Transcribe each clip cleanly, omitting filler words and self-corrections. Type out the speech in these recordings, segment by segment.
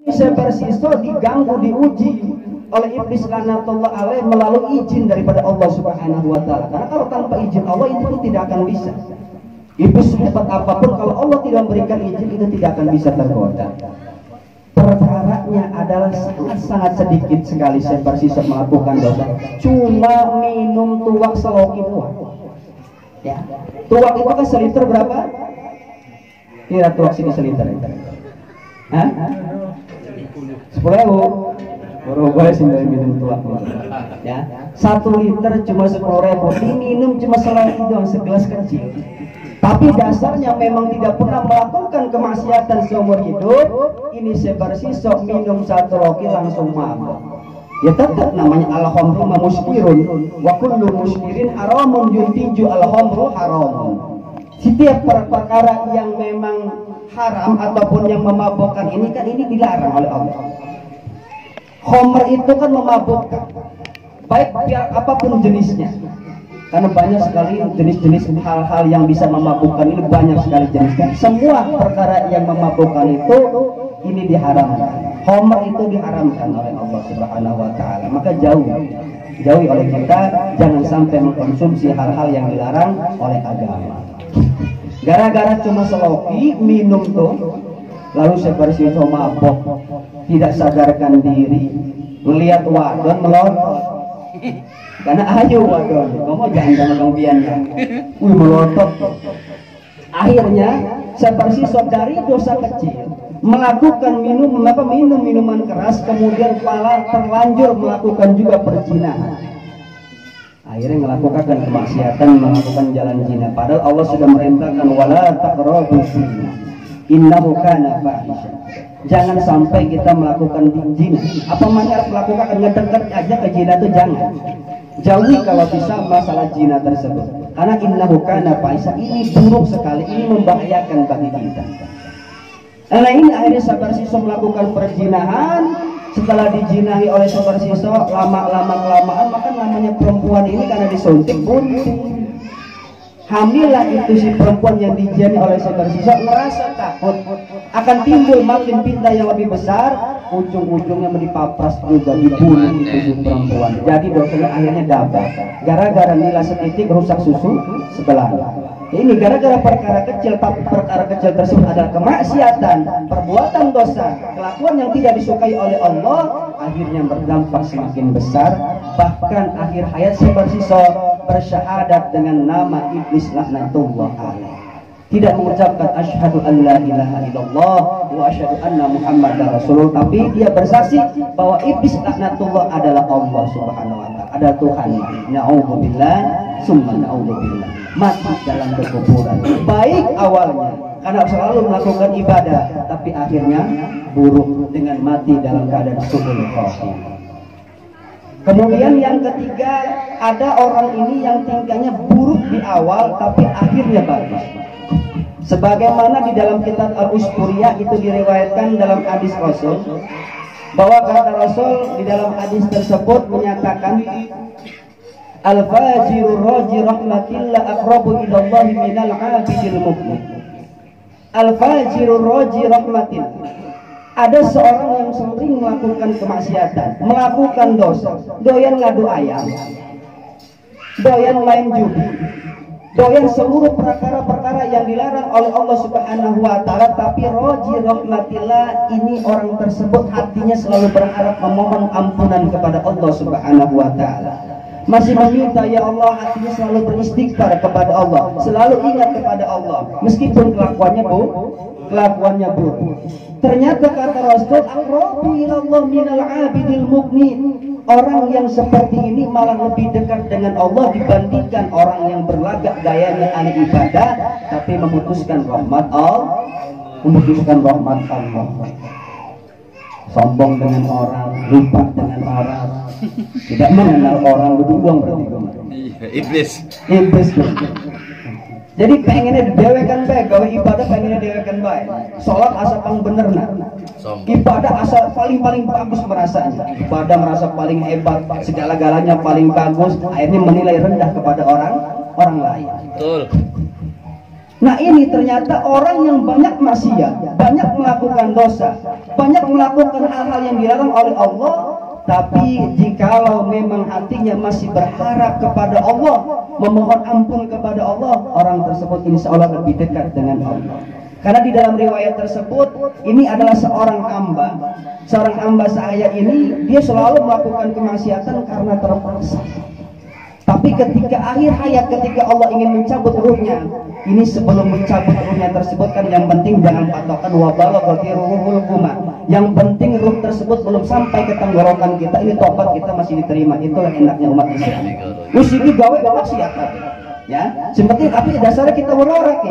Sepersiso diganggu, diuji oleh iblis laknatullah alaih melalui izin daripada Allah Subhanahu wa taala. Karena kalau tanpa izin Allah itu tidak akan bisa. Iblis hebat apapun kalau Allah tidak memberikan izin itu tidak akan bisa tergoda. Perkaranya adalah sangat sedikit sekali Sepersiso melakukan dosa. Cuma minum tuak seloki tuak. Ya. Tuak itu kan seliter berapa? Kira tuak sini seliter. Hah? 10.000. Boleh sih dari minum tuak. Ya. 1 liter cuma 10.000. Diminum cuma selagi doang, segelas kecil. Tapi dasarnya memang tidak pernah melakukan kemaksiatan seumur hidup. Ini Sepersiso minum 1 roki langsung mabuk. Ya tetap namanya al-khamru muskirun wa kullu muskirin haramun yuntiju al-khamru haramun. Setiap perkara yang memang haram ataupun yang memabukkan ini kan ini dilarang oleh Allah. Khamr itu kan memabukkan, baik biar apapun jenisnya. Karena banyak sekali jenis-jenis hal-hal yang bisa memabukkan, ini banyak sekali jenisnya. Semua perkara yang memabukkan itu ini diharamkan. Khamr itu diharamkan oleh Allah Subhanahu wa taala. Maka jauhi oleh kita, jangan sampai mengkonsumsi hal-hal yang dilarang oleh agama. Gara-gara cuma seloki minum tuh, lalu Sepersiso mabok, tidak sadarkan diri, melihat wadon melotot. Karena ayo wadon, kamu jangan kelebihannya. Melotot. Akhirnya Sepersiso dari dosa kecil melakukan minum minuman keras, kemudian terlanjur melakukan juga perzinahan. Akhirnya melakukan kemaksiatan, melakukan jalan zina. Padahal Allah sudah merintahkan wala taqrabuz zina innahu kana fahisha. Jangan sampai kita melakukan zina. Apa makna melakukan ngedekat aja ke zina itu jangan. Jauhi kalau bisa masalah zina tersebut. Karena innahu kana fahisha, ini buruk sekali, ini membahayakan bagi kita. Nah ini akhirnya Sepersiso melakukan perzinahan. Setelah dijinahi oleh Sepersiso, lama-lama kelamaan maka namanya perempuan ini karena disuntik bunting. Hamillah itu si perempuan yang dijinahi oleh Sepersiso, merasa takut akan timbul makin pindah yang lebih besar, ujung-ujungnya dipapras juga, dibunuh itu si perempuan. Jadi dosanya akhirnya double. Gara-gara nila setitik rusak susu sebelah. Ini gara-gara perkara kecil, tapi perkara kecil tersebut adalah kemaksiatan, perbuatan dosa, kelakuan yang tidak disukai oleh Allah, akhirnya berdampak semakin besar. Bahkan akhir hayat Sepersiso bersyahadat dengan nama iblis laknatullah alaih. Tidak mengucapkan asyhadu an la ilaha illallah wa asyhadu anna muhammadar rasulullah, tapi dia bersaksi bahwa iblis laknatullah adalah Allah Subhanahu wa taala, adalah Tuhan. Na'udzubillah summa na'udzubillah. Mati dalam kekufuran. Baik awalnya karena selalu melakukan ibadah, tapi akhirnya buruk dengan mati dalam keadaan su'ul khotimah. Kemudian yang ketiga, ada orang ini yang tingkahnya buruk di awal tapi akhirnya bagus. Sebagaimana di dalam kitab Al-Usturiyah itu diriwayatkan dalam hadis Rasul, bahwa kata Rasul di dalam hadis tersebut menyatakan al-fajirur raji rahmatillah aqrabu ilallahi minal abidil mu'min. Al-fajirur raji rahmatillah. Ada seorang yang sering melakukan kemaksiatan, melakukan dosa, doyan ngadu ayam, doyan main judi, doyan seluruh perkara-perkara yang dilarang oleh Allah Subhanahu wa taala, tapi roji rahmatillah, ini orang tersebut hatinya selalu berharap memohon ampunan kepada Allah Subhanahu wa taala. Masih meminta, ya Allah, hatinya selalu beristighfar kepada Allah, selalu ingat kepada Allah meskipun kelakuannya buruk. Ternyata kata Rasul, aqrabu ilallah minal abidil mu'min. Orang yang seperti ini malah lebih dekat dengan Allah dibandingkan orang yang berlagak gayanya ahli ibadah tapi memutuskan rahmat Allah. Sombong dengan orang, lupa dengan orang, tidak mengenal orang, berbuang berarti. Iblis. Jadi pengennya didewekan baik, gawe ibadah pengennya didewekan baik. Sholat asa pang bener nah. Ibadah asa paling bagus merasanya. Ibadah merasa paling hebat, segala-galanya paling bagus, akhirnya menilai rendah kepada orang lain. Betul. Nah ini ternyata orang yang banyak maksiat, banyak melakukan dosa, banyak melakukan hal-hal yang dilarang oleh Allah, tapi jikalau memang hatinya masih berharap kepada Allah, memohon ampun kepada Allah, orang tersebut insya Allah lebih dekat dengan Allah. Karena di dalam riwayat tersebut, ini adalah seorang hamba saya ini, dia selalu melakukan kemaksiatan karena terpaksa. Tapi ketika akhir hayat, ketika Allah ingin mencabut ruhnya, ini sebelum mencabut ruhnya tersebut kan yang penting jangan patokan wabala ruhul kuma. Yang penting ruh tersebut belum sampai ke tenggorokan kita, ini tobat kita masih diterima. Itulah enaknya umat Islam. Musik gawe maksiat. Ya, seperti tapi dasarnya kita berorek.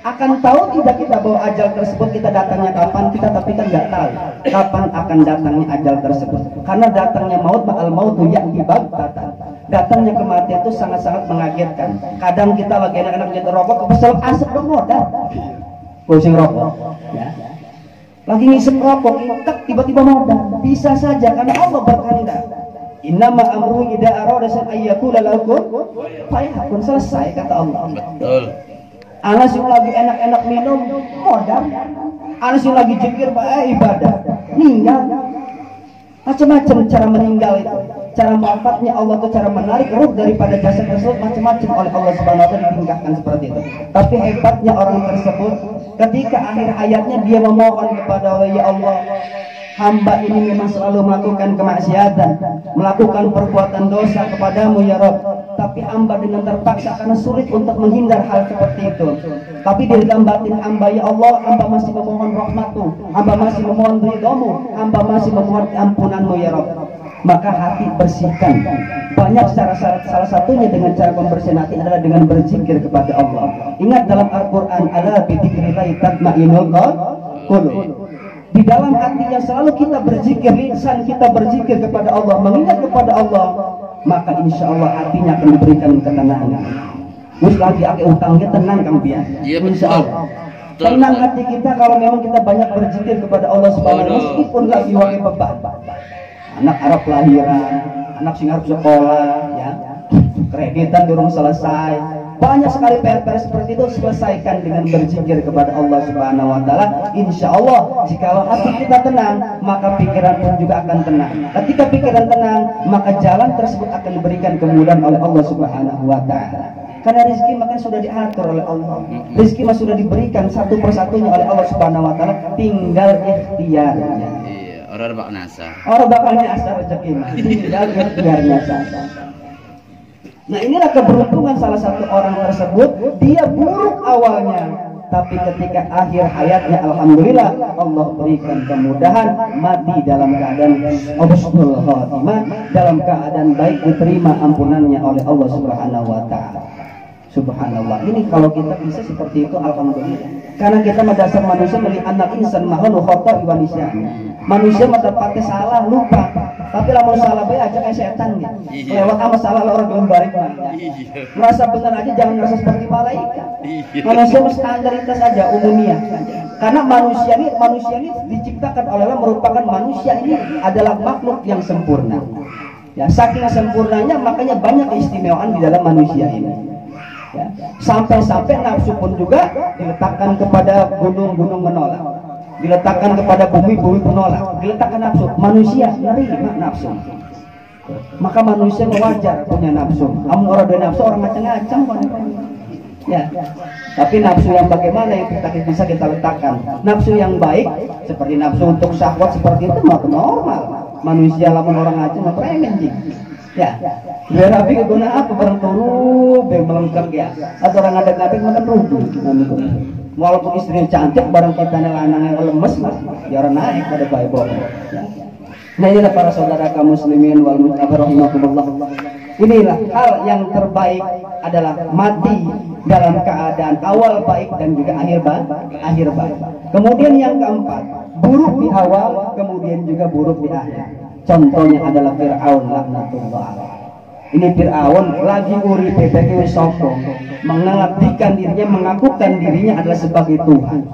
Akan tahu tidak kita bahwa ajal tersebut kita datangnya kapan, kita tapi kan nggak tahu kapan akan datangnya ajal tersebut. Karena datangnya maut, ma'al mautu ya'ti baghtatan. Datangnya kematian itu sangat-sangat mengagetkan. Kadang kita lagi enak-enak nyetir rokok, kebesaran asap dong modal. Pusing rokok, ya. Lagi ngisep rokok, tiba-tiba modal. Bisa saja karena Allah berkehendak. Innama amru idza arada an ayyakula lahu fayakun, selesai kata Allah. Betul. Anas yang lagi enak-enak minum modal. Anas yang lagi zikir ibadah meninggal. Macam-macam cara meninggal itu. Cara wafatnya Allah itu cara menarik ruh daripada jasad tersebut macam-macam oleh Allah Subhanahu wa taala ditingkatkan seperti itu. Tapi hebatnya orang tersebut ketika akhir hayatnya dia memohon kepada Allah, ya Allah, hamba ini memang selalu melakukan kemaksiatan, melakukan perbuatan dosa kepadamu ya Rabb. Tapi hamba dengan terpaksa karena sulit untuk menghindar hal seperti itu. Tapi di dalam batin hamba, ya Allah, hamba masih memohon rahmat-Mu, hamba masih memohon ridha-Mu, hamba masih memohon ampunan-Mu ya Rabb. Maka hati bersihkan. Banyak cara-cara, salah satunya dengan cara pembersihan hati adalah dengan berzikir kepada Allah. Ingat dalam Al-Quran, ala bidzikrillahi tatma'innul qulub. Di dalam hati yang selalu kita berzikir, lisan kita berzikir kepada Allah, mengingat kepada Allah, maka insya Allah hatinya akan diberikan ketenangan. Terus lagi utangnya tenang kan biar. Insya Allah. Tenang hati kita kalau memang kita banyak berzikir kepada Allah Subhanahu wa taala, meskipun lagi wae beban. Anak Arab lahiran, anak sing harus sekolah, ya, kreditan durung selesai, banyak sekali PR-PR seperti itu, selesaikan dengan berzikir kepada Allah Subhanahu wa taala. Insya Allah jika hati kita tenang, maka pikiran pun juga akan tenang. Ketika pikiran tenang, maka jalan tersebut akan diberikan kemudahan oleh Allah Subhanahu wa taala. Karena rezeki maka sudah diatur oleh Allah. Rezeki mah sudah diberikan satu persatunya oleh Allah Subhanahu wa taala, tinggal ikhtiarnya. Orang bakal nyasar. Orang bakal nyasar rezeki mah. Tinggal ikhtiarnya saja. Nah inilah keberuntungan salah satu orang tersebut. Dia buruk awalnya, tapi ketika akhir hayatnya alhamdulillah Allah berikan kemudahan, mati dalam keadaan husnul khatimah, dalam keadaan baik, diterima ampunannya oleh Allah Subhanahu wa taala. Subhanallah. Ini kalau kita bisa seperti itu alhamdulillah. Karena kita dasar manusia melihat anak insan mahlu khata wa nisyan. Manusia mata pakai salah, lupa. Tapi lamun salah bae aja kayak setan gitu. Lewat sama salah orang belum balik lagi. Merasa benar aja, jangan merasa seperti malaikat. Manusia standaritas saja, umumnya. Karena manusia ini diciptakan oleh Allah, merupakan manusia ini adalah makhluk yang sempurna. Ya, saking sempurnanya makanya banyak keistimewaan di dalam manusia ini. Ya. Sampai-sampai nafsu pun juga diletakkan kepada gunung-gunung menolak, diletakkan kepada bumi-bumi menolak, diletakkan nafsu. Manusia nerima nafsu, maka manusia wajar punya nafsu. Amun orang ada nafsu, orang macam-macam ya. Tapi nafsu yang bagaimana yang kita bisa kita letakkan? Nafsu yang baik seperti nafsu untuk syahwat seperti itu mah normal. Manusia lamun orang macam apa yang ya, biar rapi guna apa barang turu, biar melengkap ya. Atau orang ada ngapain makan rugi. Walaupun istrinya cantik, barang kita lanang yang lemes, ya orang naik pada baik bohong. Nah inilah para saudara kaum muslimin wal muslimin. Inilah hal yang terbaik adalah mati dalam keadaan awal baik dan juga akhir baik. Kemudian yang keempat, buruk di awal, kemudian juga buruk di akhir. Contohnya adalah Fir'aun laknatullah. Ini Fir'aun lagi urip wis sombong, mengabdikan dirinya, mengakukan dirinya adalah sebagai Tuhan.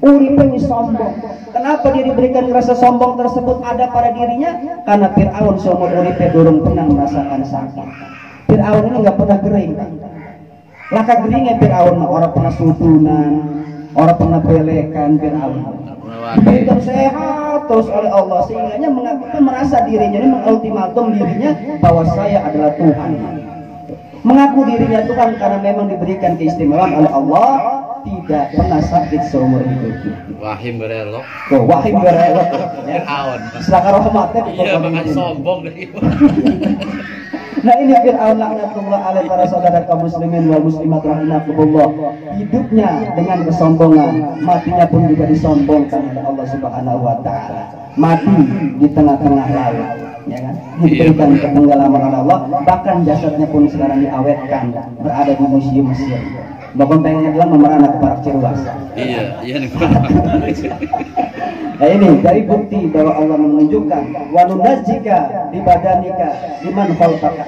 Uripe wis sombong. Kenapa dia diberikan rasa sombong tersebut ada pada dirinya? Karena Fir'aun seumur uripe durung pernah merasakan sakit. Fir'aun ini nggak pernah kering. Laka geringe Fir'aun orang pernah sudunan, orang pernah belekan Fir'aun. Diberikan sehat terus oleh Allah sehingga merasa dirinya ini mengultimatum dirinya bahwa saya adalah Tuhan. Mengaku dirinya Tuhan karena memang diberikan keistimewaan oleh Allah, tidak pernah sakit seumur hidupnya. Wahim berelok. Oh, wahim berelok. Fir'aun. Silakan rahmatnya. Iya, makan sombong dari. Nah ini Fir'aun laknatullah alaih para saudara kaum muslimin wal muslimat rahimakumullah. Hidupnya dengan kesombongan, matinya pun juga disombongkan oleh Allah Subhanahu wa taala. Mati di tengah-tengah laut, ya kan? Diberikan ketenggelaman oleh Allah, bahkan jasadnya pun sekarang diawetkan berada di museum Mesir. Bapak pengen bilang memerana ke Barak Ciruas. Iya nih. Nah ini dari bukti bahwa Allah menunjukkan wa nunazzika di badanika liman khalaqaka.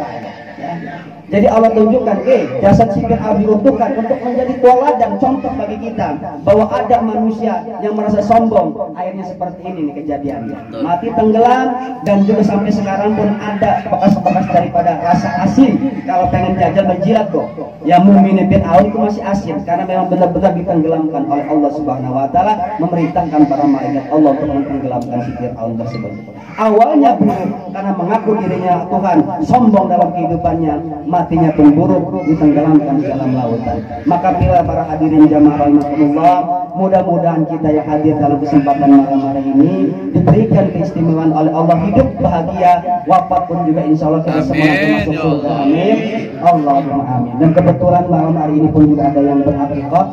Jadi Allah tunjukkan, jasad si Fir'aun diuntukkan untuk menjadi teladan contoh bagi kita bahwa ada manusia yang merasa sombong. Akhirnya seperti ini nih kejadiannya. Mati tenggelam dan juga sampai sekarang pun ada bekas-bekas daripada rasa asin. Kalau pengen jajal menjilat kok. Yang mukmin Fir'aun itu masih asin karena memang benar-benar ditenggelamkan oleh Allah Subhanahu wa taala, memerintahkan para malaikat Allah untuk mentenggelamkan si Fir'aun tersebut. Awalnya buruk karena mengaku dirinya Tuhan, sombong dalam kehidupannya, matinya pun buruk, ditenggelamkan di dalam lautan. Maka bila para hadirin jamaah rahimakumullah, mudah-mudahan kita yang hadir dalam kesempatan malam hari ini diberikan keistimewaan oleh Allah, hidup bahagia, wafat pun juga insya Allah kita semua termasuk surga. Amin. Allahumma amin. Dan kebetulan malam hari ini pun juga ada yang berakikah,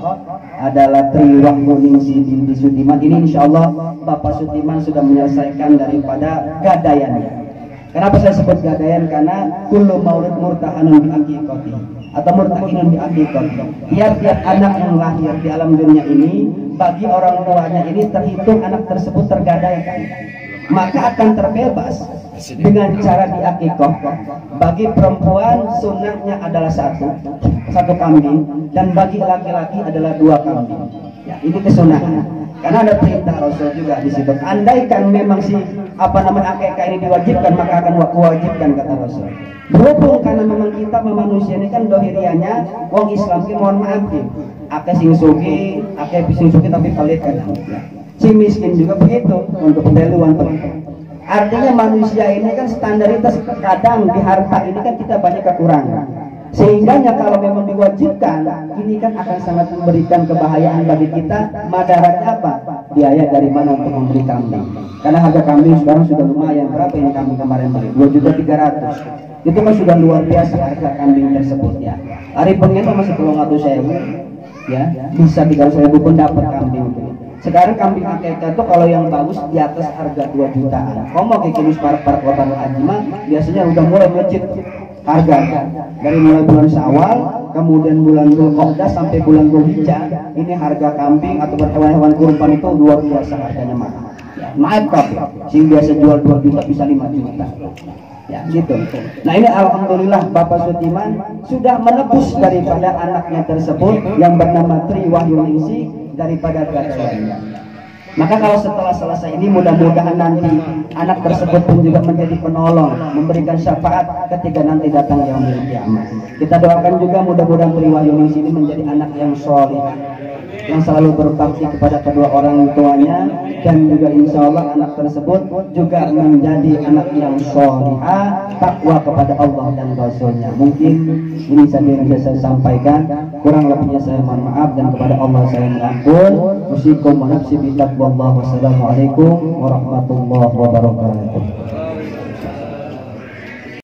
adalah Tri Wahyu binti Sudiman. Ini insya Allah Bapak Sudiman sudah menyelesaikan daripada gadaiannya. Kenapa saya sebut gadaian? Karena kullu maulud murtahanun bi aqiqati atau murtahinun bi aqiqati. Tiap-tiap anak yang lahir di alam dunia ini bagi orang tuanya ini terhitung anak tersebut tergadaikan. Maka akan terbebas dengan cara diaqiqah. Bagi perempuan sunnahnya adalah satu kambing, dan bagi laki-laki adalah 2 kambing. Ya, ini kesunahan. Karena ada perintah Rasul juga di situ. Andaikan memang akikah ini diwajibkan, maka akan wajibkan kata Rasul. Berhubung karena memang kita manusia ini kan dohiriannya, wong Islam ki mohon maaf ki, akeh sing sugi tapi pelit kan. Si miskin juga begitu untuk pendeluan. Artinya manusia ini kan standaritas, kadang di harta ini kan kita banyak kekurangan. Sehingga kalau memang diwajibkan, ini kan akan sangat memberikan kebahayaan bagi kita. Madaratnya apa? Biaya dari mana untuk membeli kambing? Karena harga kambing sekarang sudah lumayan. Berapa ini kambing kemarin beli? 2.300.000. Itu kan sudah luar biasa harga kambing tersebut ya. Hari pengen masih 300.000 ya, bisa 300.000 pun dapat kambing itu. Sekarang kambing akikah itu kalau yang bagus di atas harga 2 jutaan. Kalau mau kikimus para kota haji mah biasanya udah mulai melejit harga dari mulai bulan Syawal, kemudian bulan Dzulqa'dah sampai bulan Dzulhijjah. Ini harga kambing atau hewan-hewan kurban itu luar biasa harganya mahal. Ya, naik sing biasa jual 2 juta bisa 5 juta. Ya, gitu. Nah, ini alhamdulillah Bapak Sudiman sudah menebus daripada anaknya tersebut yang bernama Tri Wahyuningsih daripada gadaiannya. Maka kalau setelah selesai ini mudah-mudahan nanti anak tersebut pun juga menjadi penolong, memberikan syafaat ketika nanti datang yaumul kiamat. Kita doakan juga mudah-mudahan Tri Wahyuningsih ini menjadi anak yang soleh, yang selalu berbakti kepada kedua orang tuanya, dan juga insya Allah anak tersebut juga menjadi anak yang solihah, takwa kepada Allah dan Rasulnya. Mungkin ini saja yang bisa saya sampaikan, kurang lebihnya saya mohon maaf, dan kepada Allah saya mengampun. Usikum wa nafsi bi taqwallah. Wassalamualaikum warahmatullahi wabarakatuh.